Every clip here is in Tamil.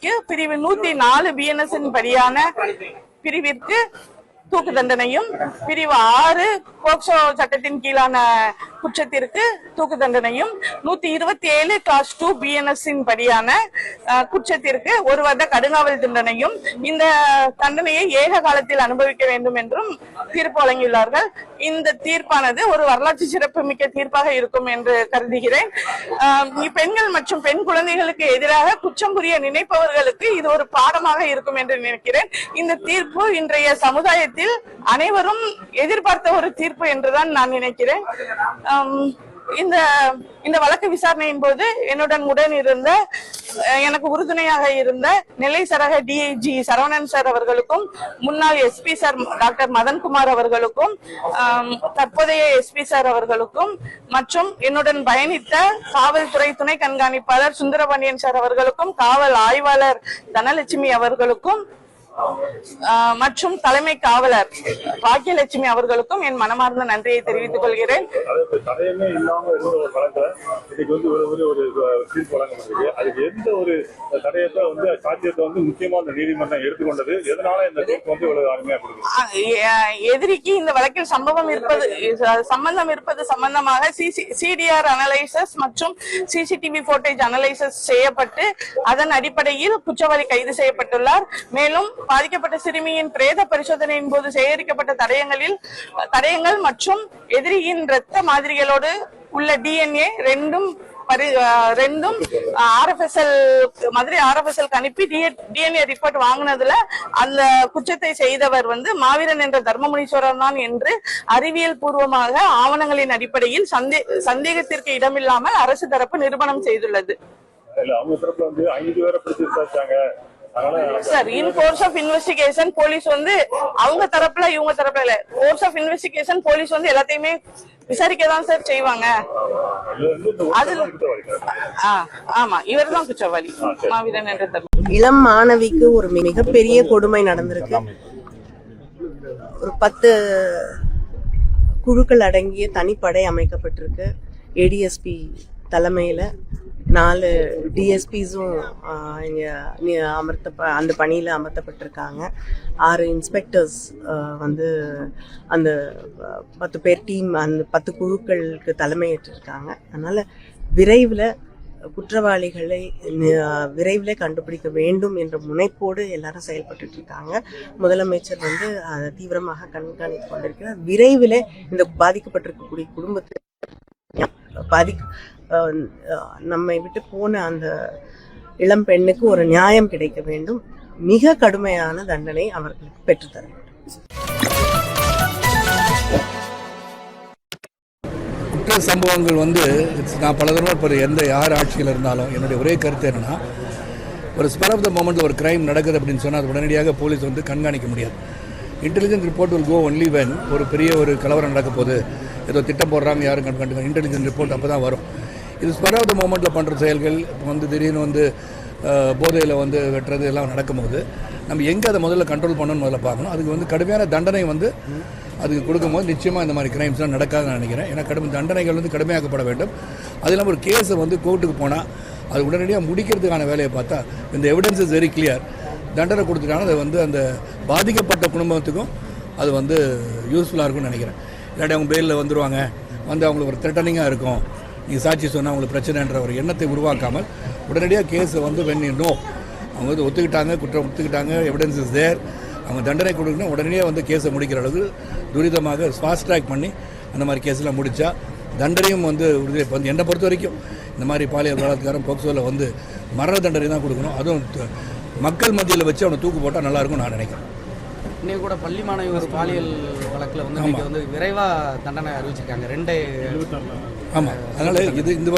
குற்றவாளிக்கு பிரிவு 104 BNS படியான பிரிவிற்கு தூக்கு தண்டனையும், பிரிவு 6 போக்சோ சட்டத்தின் கீழான குற்றத்திற்கு தூக்கு தண்டனையும், 127 கிளாஸ் 2 BNS படியான குற்றத்திற்கு 1 வருட கடுங்காவல் தண்டனையும், இந்த தண்டனையை ஏக காலத்தில் அனுபவிக்க வேண்டும் என்றும் தீர்ப்பு வழங்கியுள்ளார்கள். இந்த தீர்ப்பானது ஒரு வரலாற்று சிறப்புமிக்க தீர்ப்பாக இருக்கும் என்று கருதுகிறேன். பெண்கள் மற்றும் பெண் குழந்தைகளுக்கு எதிராக குற்றம் புரிய நினைப்பவர்களுக்கு இது ஒரு பாடமாக இருக்கும் என்று நினைக்கிறேன். இந்த தீர்ப்பு இன்றைய சமுதாயத்தில் அனைவரும் எதிர்பார்த்த ஒரு தீர்ப்பு என்றுதான் நான் நினைக்கிறேன். இந்த வழக்கு விசாரணையின் போது என்னுடன் இருந்த, எனக்கு உறுதுணையாக இருந்த நெல்லை சரக DIG சரவணன் சார் அவர்களுக்கும், முன்னாள் SP சார் டாக்டர் மதன்குமார் அவர்களுக்கும், தற்போதைய SP சார் அவர்களுக்கும், மற்றும் என்னுடன் பயணித்த காவல்துறை துணை கண்காணிப்பாளர் சுந்தரபாண்டியன் சார் அவர்களுக்கும், காவல் ஆய்வாளர் தனலட்சுமி அவர்களுக்கும் மற்றும் தலைமை காவலர் பாக்கியலட்சுமி அவர்களுக்கும் என் மனமார்ந்த நன்றியை தெரிவித்துக் கொள்கிறேன். எதிரிக்கு இந்த வழக்கில் சம்பந்தம் இருப்பது சம்பந்தமாக CDR அனலைசஸ் மற்றும் CCTV ஃபுட்டேஜ் அனலைசஸ் செய்யப்பட்டு அதன் அடிப்படையில் குற்றவாளி கைது செய்யப்பட்டுள்ளார். மேலும் பாதிக்கப்பட்ட சிறுமியின் பிரேத பரிசோதனையின் போது சேகரிக்கப்பட்ட தடயங்கள் மற்றும் எதிரியின் இரத்த மாதிரிகளோடு உள்ள DNA ரெண்டும் மதுரை RFSL அனுப்பி DNA ரிப்போர்ட் வாங்கினதுல அந்த குற்றத்தை செய்தவர் மாவீரன் என்ற தர்மமுனீஸ்வரர் தான் என்று அறிவியல் பூர்வமாக ஆவணங்களின் அடிப்படையில் சந்தேகத்திற்கு இடமில்லாமல் அரசு தரப்பு நிரூபணம் செய்துள்ளது. Sir, in course of investigation police அவங்க தரப்புல இவங்க தரப்புல இல்ல, கோர்ஸ் ஆஃப் இன்வெஸ்டிகேஷன் போலீஸ் எல்லாத்தையுமே விசாரிக்கதான் சார் செய்வாங்க. ஆமா, இவர் தான் குற்றவாளி, மாவீரன் என்ற தர்மம். இளம் மாணவிக்கு ஒரு மிகப்பெரிய கொடுமை நடந்திருக்கு. ஒரு 10 குழுக்கள் அடங்கிய தனிப்படை அமைக்கப்பட்டிருக்கு. ADSP தலைமையில 4 DSPஸும் அந்த பணியில் அமர்த்தப்பட்டிருக்காங்க. 6 இன்ஸ்பெக்டர்ஸ் அந்த 10 பேர் டீம், அந்த 10 குழுக்களுக்கு தலைமையேற்றிருக்காங்க. அதனால விரைவில் குற்றவாளிகளை விரைவில் கண்டுபிடிக்க வேண்டும் என்ற முனைப்போடு எல்லாரும் செயல்பட்டு இருக்காங்க. முதலமைச்சர் அதை தீவிரமாக கண்காணித்து கொண்டிருக்கிறார். விரைவில் இந்த பாதிக்கப்பட்டிருக்கக்கூடிய குடும்பத்தை நம்மை விட்டு போன அந்த இளம் பெண்ணுக்கு ஒரு நியாயம் கிடைக்க வேண்டும். மிக கடுமையான தண்டனை அவர்களுக்கு பெற்றுத்தர வேண்டும். குற்ற சம்பவங்கள் நான் பல தடவை யார் ஆட்சியில் இருந்தாலும் என்னுடைய ஒரே கருத்து என்னன்னா, ஒரு ஸ்பெர் ஆஃப் த மொமெண்ட் ஒரு கிரைம் நடக்குது அப்படின்னு சொன்னால் அது உடனடியாக போலீஸ் கண்காணிக்க முடியாது. Intelligence report will go only when ஒரு பெரிய ஒரு கலவரம் நடக்க போகுது, ஏதோ திட்டம் போடுறாங்க, யாரும் கண்டுக்க இன்டெலிஜென்ஸ் ரிப்போர்ட் அப்போ தான் வரும். இது ஸ்பெர் ஆஃப் த மொமெண்ட்டில் பண்ணுற செயல்கள் இப்போ திடீர்னு போதையில் வெட்டுறது எல்லாம் நடக்கும்போது நம்ம எங்கே அதை முதல்ல கண்ட்ரோல் பண்ணணும்னு முதல்ல பார்க்கணும். அதுக்கு கடுமையான தண்டனை அதுக்கு கொடுக்கும்போது நிச்சயமாக இந்த மாதிரி கிரைம்ஸ்லாம் நடக்காதுன்னு நான் நினைக்கிறேன். ஏன்னா தண்டனைகள் கடுமையாக்கப்பட வேண்டும். அது இல்லாமல் ஒரு கேஸை கோர்ட்டுக்கு போனால் அது உடனடியாக முடிக்கிறதுக்கான வேலையை பார்த்தா இந்த எவிடன்ஸ் இஸ் வெரி கிளியர். தண்டனை கொடுத்துட்டாங்கன்னா அது அந்த பாதிக்கப்பட்ட குடும்பத்துக்கும் அது யூஸ்ஃபுல்லாக இருக்கும்னு நினைக்கிறேன். இல்லாட்டி அவங்க பெயிலில் வந்துடுவாங்க, அவங்களுக்கு ஒரு த்ரெட்டனிங்காக இருக்கும், நீங்கள் சாட்சி சொன்னால் அவங்களுக்கு பிரச்சனைன்ற ஒரு எண்ணத்தை உருவாக்காமல் உடனடியாக கேஸை வெண்ணினோ அவங்க ஒத்துக்கிட்டாங்க, குற்றம் ஒத்துக்கிட்டாங்க, எவிடன்ஸ் இஸ் தேர், அவங்க தண்டனை கொடுக்கணும், உடனடியாக கேஸை முடிக்கிற அளவுக்கு துரிதமாக ஃபாஸ்ட் ட்ராக் பண்ணி அந்த மாதிரி கேஸெலாம் முடித்தா தண்டனையும் உறுதி. என்னை பொறுத்த வரைக்கும் இந்த மாதிரி பாலியல் பலாத்காரம் போக்சோவில் மரண தண்டனை தான் கொடுக்கணும். அதுவும் மக்கள் மத்தியில் வச்சு அவனை தூக்கு போட்டால் நல்லாயிருக்கும் நான் நினைக்கிறேன். இன்னைக்கு கூட பள்ளி மாணவி பாலியல் வழக்கில் விரைவாக தண்டனை அறிவிச்சிருக்காங்க 2. ஆமாம், அதனால் இது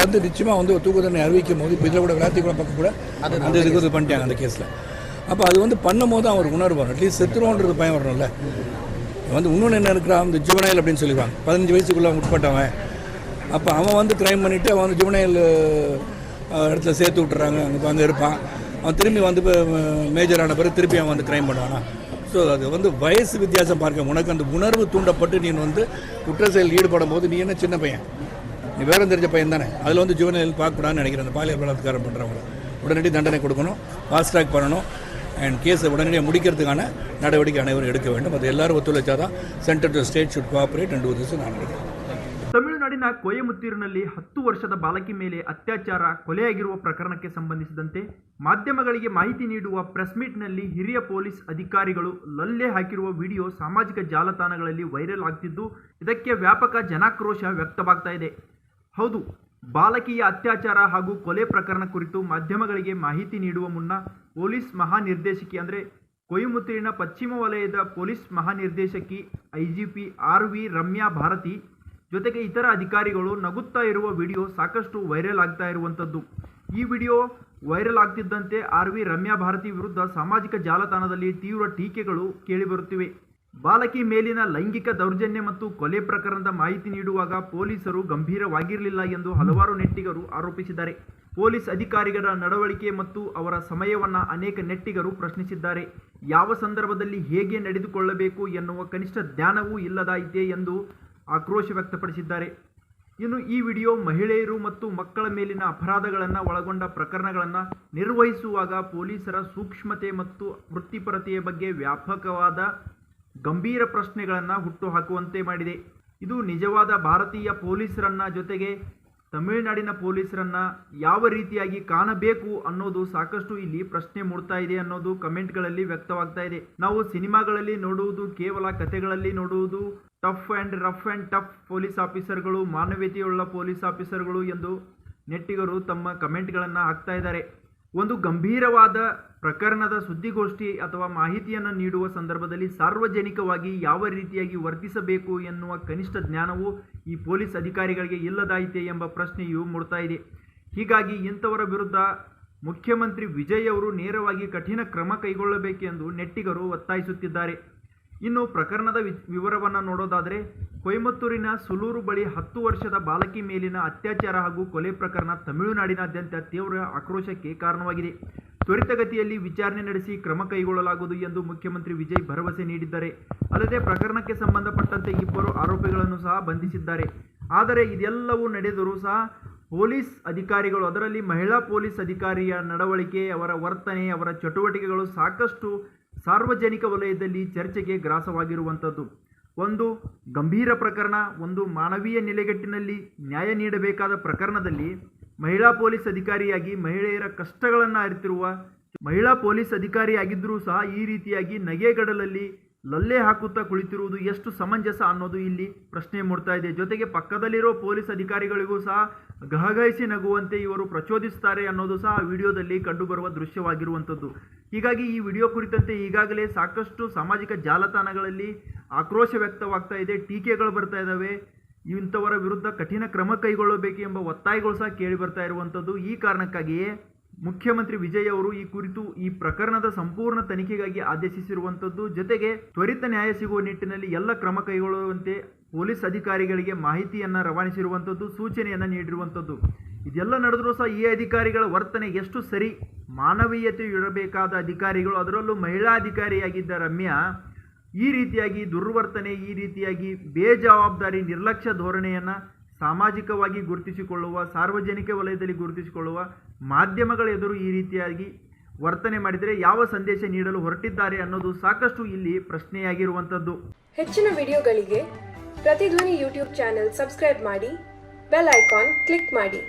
நிச்சயமாக தூக்கு தண்டனை அறிவிக்கும் போது இப்போ இதில் கூட விளையாட்டி கூட பக்கம் கூட அந்த இதுக்கு பண்ணிட்டாங்க அந்த கேஸில். அப்போ அது பண்ணும் போது அவன் ஒரு உணர்வு வரும், அட்லீஸ்ட் செத்துருவோன்றது பயம் வரணும்ல. இன்னொன்று என்ன இருக்கிறான், இந்த ஜுவனைல் அப்படின்னு சொல்லிடுவாங்க, 15 வயசுக்குள்ளே உட்பட்டவன். அப்போ அவன் கிரைம் பண்ணிவிட்டு அவன் ஜுவனைல் இடத்துல சேர்த்து விட்டுறாங்க, அங்கே இருப்பான். அவன் திரும்பி மேஜரான பிறகு திருப்பி அவன் கிரைம் பண்ணுவானா. ஸோ அது வயசு வித்தியாசம் பார்க்க, உனக்கு அந்த உணர்வு தூண்டப்பட்டு நீ குற்ற செயல் ஈடுபடும் போது நீ என்ன சின்ன பையன், நீ வேறு தெரிஞ்ச பையன் தானே. அதில் ஜுவனைல் பார்க்கக்கூடாதுன்னு நினைக்கிறேன் அந்த பாலியல் பலாத்காரம் பண்ணுறவங்க. உடனடி தண்டனை கொடுக்கணும், ஃபாஸ்ட் ட்ராக் பண்ணணும் அண்ட் கேஸை உடனடியாக முடிக்கிறதுக்கான நடவடிக்கை அனைவரும் எடுக்க வேண்டும். அது எல்லாரும் ஒத்துழைச்சாதான் centre to state should cooperate and do this ನಾನು நினைக்கிறேன். ತಮಿಳುನಾಡಿನ ಕೊಯಮತ್ತೂರಿನಲ್ಲಿ 10 ವರ್ಷದ ಬಾಲಕಿ ಮೇಲೆ ಅತ್ಯಾಚಾರ ಕೊಲೆಯಾಗಿರುವ ಪ್ರಕರಣಕ್ಕೆ ಸಂಬಂಧಿಸಿದಂತೆ ಮಾಧ್ಯಮಗಳಿಗೆ ಮಾಹಿತಿ ನೀಡುವ ಪ್ರೆಸ್ ಮೀಟ್ನಲ್ಲಿ ಹಿರಿಯ ಪೊಲೀಸ್ ಅಧಿಕಾರಿಗಳು ಲಲ್ಲೆ ಹಾಕಿರುವ ವಿಡಿಯೋ ಸಾಮಾಜಿಕ ಜಾಲತಾಣಗಳಲ್ಲಿ ವೈರಲ್ ಆಗ್ತಿದ್ದು, ಇದಕ್ಕೆ ವ್ಯಾಪಕ ಜನಾಕ್ರೋಶ ವ್ಯಕ್ತವಾಗ್ತಾ ಇದೆ. ಹೌದು, ಬಾಲಕಿಯ ಅತ್ಯಾಚಾರ ಹಾಗೂ ಕೊಲೆ ಪ್ರಕರಣ ಕುರಿತು ಮಾಧ್ಯಮಗಳಿಗೆ ಮಾಹಿತಿ ನೀಡುವ ಮುನ್ನ ಪೊಲೀಸ್ ಮಹಾನಿರ್ದೇಶಕಿ ಅಂದರೆ ಕೊಯಮತ್ತೂರಿನ ಪಶ್ಚಿಮ ವಲಯದ ಪೊಲೀಸ್ ಮಹಾನಿರ್ದೇಶಕಿ IGP RV ರಮ್ಯಾ ಭಾರತಿ ಜೊತೆಗೆ ಇತರ ಅಧಿಕಾರಿಗಳು ನಗುತ್ತಾ ಇರುವ ವಿಡಿಯೋ ಸಾಕಷ್ಟು ವೈರಲ್ ಆಗ್ತಾ ಇರುವಂಥದ್ದು. ಈ ವಿಡಿಯೋ ವೈರಲ್ ಆಗ್ತಿದ್ದಂತೆ RV ರಮ್ಯಾ ಭಾರತಿ ವಿರುದ್ಧ ಸಾಮಾಜಿಕ ಜಾಲತಾಣದಲ್ಲಿ ತೀವ್ರ ಟೀಕೆಗಳು ಕೇಳಿಬರುತ್ತಿವೆ. ಬಾಲಕಿ ಮೇಲಿನ ಲೈಂಗಿಕ ದೌರ್ಜನ್ಯ ಮತ್ತು ಕೊಲೆ ಪ್ರಕರಣದ ಮಾಹಿತಿ ನೀಡುವಾಗ ಪೊಲೀಸರು ಗಂಭೀರವಾಗಿರಲಿಲ್ಲ ಎಂದು ಹಲವಾರು ನೆಟ್ಟಿಗರು ಆರೋಪಿಸಿದ್ದಾರೆ. ಪೊಲೀಸ್ ಅಧಿಕಾರಿಗಳ ನಡವಳಿಕೆ ಮತ್ತು ಅವರ ಸಮಯವನ್ನು ಅನೇಕ ನೆಟ್ಟಿಗರು ಪ್ರಶ್ನಿಸಿದ್ದಾರೆ. ಯಾವ ಸಂದರ್ಭದಲ್ಲಿ ಹೇಗೆ ನಡೆದುಕೊಳ್ಳಬೇಕು ಎನ್ನುವ ಕನಿಷ್ಠ ಜ್ಞಾನವೂ ಇಲ್ಲದಾಯಿತೆ ಎಂದು ಆಕ್ರೋಶ ವ್ಯಕ್ತಪಡಿಸಿದ್ದಾರೆ. ಇನ್ನು ಈ ವಿಡಿಯೋ ಮಹಿಳೆಯರು ಮತ್ತು ಮಕ್ಕಳ ಮೇಲಿನ ಅಪರಾಧಗಳನ್ನು ಒಳಗೊಂಡ ಪ್ರಕರಣಗಳನ್ನು ನಿರ್ವಹಿಸುವಾಗ ಪೊಲೀಸರ ಸೂಕ್ಷ್ಮತೆ ಮತ್ತು ವೃತ್ತಿಪರತೆಯ ಬಗ್ಗೆ ವ್ಯಾಪಕವಾದ ಗಂಭೀರ ಪ್ರಶ್ನೆಗಳನ್ನು ಹುಟ್ಟುಹಾಕುವಂತೆ ಮಾಡಿದೆ. ಇದು ನಿಜವಾದ ಭಾರತೀಯ ಪೊಲೀಸರನ್ನ ಜೊತೆಗೆ ತಮಿಳುನಾಡಿನ ಪೊಲೀಸರನ್ನ ಯಾವ ರೀತಿಯಾಗಿ ಕಾಣಬೇಕು ಅನ್ನೋದು ಸಾಕಷ್ಟು ಇಲ್ಲಿ ಪ್ರಶ್ನೆ ಮೂಡ್ತಾ ಇದೆ ಅನ್ನೋದು ಕಮೆಂಟ್ಗಳಲ್ಲಿ ವ್ಯಕ್ತವಾಗ್ತಾ ಇದೆ. ನಾವು ಸಿನಿಮಾಗಳಲ್ಲಿ ನೋಡುವುದು ಕೇವಲ ಕಥೆಗಳಲ್ಲಿ ನೋಡುವುದು ರಫ್ ಆ್ಯಂಡ್ ಟಫ್ ಪೊಲೀಸ್ ಆಫೀಸರ್ಗಳು, ಮಾನವೀಯತೆಯುಳ್ಳ ಪೊಲೀಸ್ ಆಫೀಸರ್ಗಳು ಎಂದು ನೆಟ್ಟಿಗರು ತಮ್ಮ ಕಮೆಂಟ್ಗಳನ್ನು ಹಾಕ್ತಾ ಇದ್ದಾರೆ. ಒಂದು ಗಂಭೀರವಾದ ಪ್ರಕರಣದ ಸುದ್ದಿಗೋಷ್ಠಿ ಅಥವಾ ಮಾಹಿತಿಯನ್ನು ನೀಡುವ ಸಂದರ್ಭದಲ್ಲಿ ಸಾರ್ವಜನಿಕವಾಗಿ ಯಾವ ರೀತಿಯಾಗಿ ವರ್ತಿಸಬೇಕು ಎನ್ನುವ ಕನಿಷ್ಠ ಜ್ಞಾನವು ಈ ಪೊಲೀಸ್ ಅಧಿಕಾರಿಗಳಿಗೆ ಇಲ್ಲದಾಯಿತೆ ಎಂಬ ಪ್ರಶ್ನೆಯು ಮೂಡ್ತಾ ಇದೆ. ಹೀಗಾಗಿ ಇಂಥವರ ವಿರುದ್ಧ ಮುಖ್ಯಮಂತ್ರಿ ವಿಜಯ್ ಅವರು ನೇರವಾಗಿ ಕಠಿಣ ಕ್ರಮ ಕೈಗೊಳ್ಳಬೇಕೆಂದು ನೆಟ್ಟಿಗರು ಒತ್ತಾಯಿಸುತ್ತಿದ್ದಾರೆ. ಇನ್ನು ಪ್ರಕರಣದ ವಿವರವನ್ನು ನೋಡೋದಾದರೆ, ಕೊಯಮತ್ತೂರಿನ ಸುಲೂರು ಬಳಿ 10 ವರ್ಷದ ಬಾಲಕಿ ಮೇಲಿನ ಅತ್ಯಾಚಾರ ಹಾಗೂ ಕೊಲೆ ಪ್ರಕರಣ ತಮಿಳುನಾಡಿನಾದ್ಯಂತ ತೀವ್ರ ಆಕ್ರೋಶಕ್ಕೆ ಕಾರಣವಾಗಿದೆ. ತ್ವರಿತಗತಿಯಲ್ಲಿ ವಿಚಾರಣೆ ನಡೆಸಿ ಕ್ರಮ ಕೈಗೊಳ್ಳಲಾಗುವುದು ಎಂದು ಮುಖ್ಯಮಂತ್ರಿ ವಿಜಯ್ ಭರವಸೆ ನೀಡಿದ್ದಾರೆ. ಅಲ್ಲದೆ ಪ್ರಕರಣಕ್ಕೆ ಸಂಬಂಧಪಟ್ಟಂತೆ 2 ಆರೋಪಿಗಳನ್ನು ಸಹ ಬಂಧಿಸಿದ್ದಾರೆ. ಆದರೆ ಇದೆಲ್ಲವೂ ನಡೆದರೂ ಸಹ ಪೊಲೀಸ್ ಅಧಿಕಾರಿಗಳು, ಅದರಲ್ಲಿ ಮಹಿಳಾ ಪೊಲೀಸ್ ಅಧಿಕಾರಿಯ ನಡವಳಿಕೆ, ಅವರ ವರ್ತನೆ, ಅವರ ಚಟುವಟಿಕೆಗಳು ಸಾಕಷ್ಟು ಸಾರ್ವಜನಿಕ ವಲಯದಲ್ಲಿ ಚರ್ಚೆಗೆ ಗ್ರಾಸವಾಗಿರುವಂಥದ್ದು. ಒಂದು ಗಂಭೀರ ಪ್ರಕರಣ, ಒಂದು ಮಾನವೀಯ ನೆಲೆಗಟ್ಟಿನಲ್ಲಿ ನ್ಯಾಯ ನೀಡಬೇಕಾದ ಪ್ರಕರಣದಲ್ಲಿ ಮಹಿಳಾ ಪೊಲೀಸ್ ಅಧಿಕಾರಿಯಾಗಿ ಮಹಿಳೆಯರ ಕಷ್ಟಗಳನ್ನು ಅರಿತಿರುವ ಮಹಿಳಾ ಪೊಲೀಸ್ ಅಧಿಕಾರಿಯಾಗಿದ್ದರೂ ಸಹ ಈ ರೀತಿಯಾಗಿ ನಗೆಗಡಲಲ್ಲಿ ಲಲ್ಲೆ ಹಾಕುತ್ತಾ ಕುಳಿತಿರುವುದು ಎಷ್ಟು ಸಮಂಜಸ ಅನ್ನೋದು ಇಲ್ಲಿ ಪ್ರಶ್ನೆ ಮೂಡ್ತಾ ಇದೆ. ಜೊತೆಗೆ ಪಕ್ಕದಲ್ಲಿರೋ ಪೊಲೀಸ್ ಅಧಿಕಾರಿಗಳಿಗೂ ಸಹ ಗಹಗಹಿಸಿ ನಗುವಂತೆ ಇವರು ಪ್ರಚೋದಿಸ್ತಾರೆ ಅನ್ನೋದು ಸಹ ವಿಡಿಯೋದಲ್ಲಿ ಕಂಡುಬರುವ ದೃಶ್ಯವಾಗಿರುವಂಥದ್ದು. ಹೀಗಾಗಿ ಈ ವಿಡಿಯೋ ಕುರಿತಂತೆ ಈಗಾಗಲೇ ಸಾಕಷ್ಟು ಸಾಮಾಜಿಕ ಜಾಲತಾಣಗಳಲ್ಲಿ ಆಕ್ರೋಶ ವ್ಯಕ್ತವಾಗ್ತಾ ಇದೆ, ಟೀಕೆಗಳು ಬರ್ತಾ ಇದ್ದಾವೆ. ಇಂಥವರ ವಿರುದ್ಧ ಕಠಿಣ ಕ್ರಮ ಕೈಗೊಳ್ಳಬೇಕು ಎಂಬ ಒತ್ತಾಯಗಳು ಸಹ ಕೇಳಿ ಬರ್ತಾ ಇರುವಂಥದ್ದು. ಈ ಕಾರಣಕ್ಕಾಗಿಯೇ ಮುಖ್ಯಮಂತ್ರಿ ವಿಜಯ್ ಅವರು ಈ ಕುರಿತು ಈ ಪ್ರಕರಣದ ಸಂಪೂರ್ಣ ತನಿಖೆಗಾಗಿ ಆದೇಶಿಸಿರುವಂಥದ್ದು. ಜೊತೆಗೆ ತ್ವರಿತ ನ್ಯಾಯ ಸಿಗುವ ನಿಟ್ಟಿನಲ್ಲಿ ಎಲ್ಲ ಕ್ರಮ ಕೈಗೊಳ್ಳುವಂತೆ ಪೊಲೀಸ್ ಅಧಿಕಾರಿಗಳಿಗೆ ಮಾಹಿತಿಯನ್ನು ರವಾನಿಸಿರುವಂಥದ್ದು, ಸೂಚನೆಯನ್ನು ನೀಡಿರುವಂಥದ್ದು. ಇದೆಲ್ಲ ನಡೆದರೂ ಸಹ ಈ ಅಧಿಕಾರಿಗಳ ವರ್ತನೆ ಎಷ್ಟು ಸರಿ, ಮಾನವೀಯತೆ ಇರಬೇಕಾದ ಅಧಿಕಾರಿಗಳು, ಅದರಲ್ಲೂ ಮಹಿಳಾ ಅಧಿಕಾರಿಯಾಗಿದ್ದ ರಮ್ಯಾ ಈ ರೀತಿಯಾಗಿ ದುರ್ವರ್ತನೆ, ಈ ರೀತಿಯಾಗಿ ಬೇಜವಾಬ್ದಾರಿ ನಿರ್ಲಕ್ಷ್ಯ ಧೋರಣೆಯನ್ನು ಸಾಮಾಜಿಕವಾಗಿ ಗುರುತಿಸಿಕೊಳ್ಳುವ, ಸಾರ್ವಜನಿಕ ವಲಯದಲ್ಲಿ ಗುರುತಿಸಿಕೊಳ್ಳುವ ಮಾಧ್ಯಮಗಳ ಎದುರು ಈ ರೀತಿಯಾಗಿ ವರ್ತನೆ ಮಾಡಿದರೆ ಯಾವ ಸಂದೇಶ ನೀಡಲು ಹೊರಟಿದ್ದಾರೆ ಅನ್ನೋದು ಸಾಕಷ್ಟು ಇಲ್ಲಿ ಪ್ರಶ್ನೆಯಾಗಿರುವಂಥದ್ದು. ಹೆಚ್ಚಿನ ವಿಡಿಯೋಗಳಿಗೆ ಪ್ರತಿಧ್ವನಿ ಯೂಟ್ಯೂಬ್ ಚಾನೆಲ್ ಸಬ್ಸ್ಕ್ರೈಬ್ ಮಾಡಿ, ಬೆಲ್ ಐಕಾನ್ ಕ್ಲಿಕ್ ಮಾಡಿ.